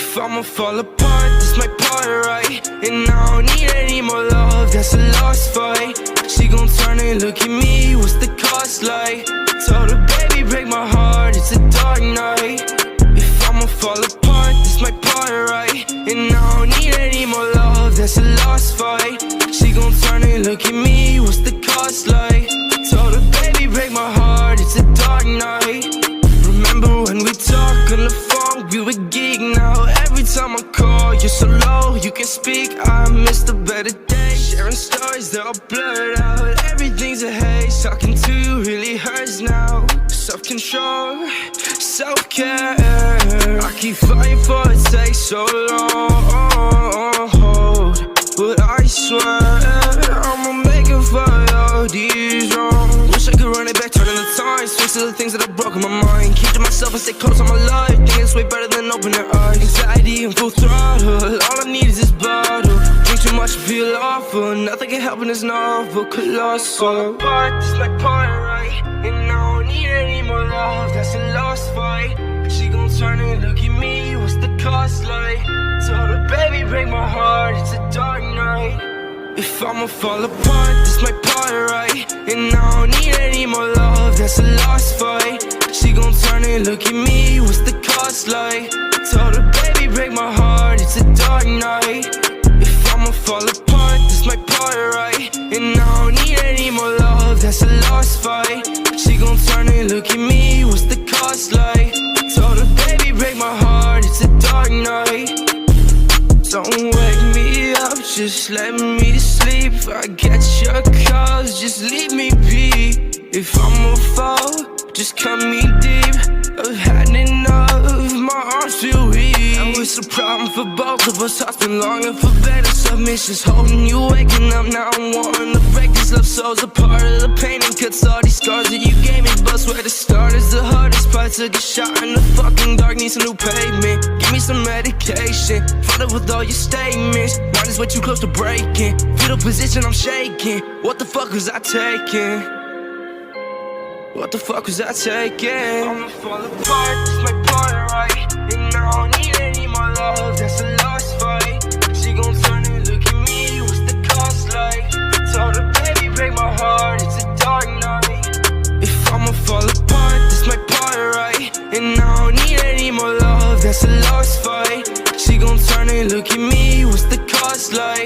If I'ma fall apart, this my part, right? And I don't need any more love, that's a lost fight. She gon' turn and look at me, what's the cost like? Told her, baby, break my heart, it's a dark night. If I'ma fall apart, this my part, right? And I don't need any more love, that's a lost fight. She gon' turn and look at me, what's the cost like? Told her, baby, break my heart, it's a dark night. Remember when we talk on the phone, we were geek. Now every time I call, you're so low, you can speak. I miss the better days, sharing stories, they're all blurred out. Everything's a haze, talking to you really hurts now. Self-control, self-care, I keep fighting for it, takes so long. But I swear, I'ma make it for all these wrongs. Wish I could run it back, turn the time, fix the things that have broken my mind. Keep to myself and stay close on my life. Think it's way better than open their eyes. Anxiety and full throttle, all I need is this bottle. Drink too much, feel awful. Nothing can help in this novel, colossal. But this my part, right? And I don't need any more love, that's a lost fight. She gon' turn and look at me, what's the cost like? Told her, baby, break my heart, it's a dark night. If I'ma fall apart, this my part, right? And I don't need any more love, that's a lost fight. She gon' turn and look at me, what's the cost like? Told her, baby, break my heart, it's a dark night. If I'ma fall apart, this my part, right? And I don't need any more love, that's a lost fight. She gon' turn and look at me, what's the cost like? Told her, baby, break my heart, it's a dark night. Don't wake me up, just let me to sleep. I get your calls, just leave me be. If I'ma fall, just cut me deep. I've had enough, my arms feel weak. Now it's a problem for both of us. Heart's been longing for better submissions. Holding you, waking up, now I'm wanting to break this love soul's a part of the pain and cuts all these scars that you gave me. But swear to start is the hardest part. Took a shot in the fucking dark, need some new pavement. Give me some medication, flooded with all your statements. Mind is way too close to breaking. Fetal position, I'm shaking. What the fuck was I taking? What the fuck was I taking? I'ma fall apart, this my part, right? And I don't need any more love, that's a lost fight. She gon' turn and look at me, what's the cost like? Told her, baby, break my heart, it's a dark night. If I'ma fall apart, this my part, right? And I don't need any more love, that's a lost fight. She gon' turn and look at me, what's the cost like?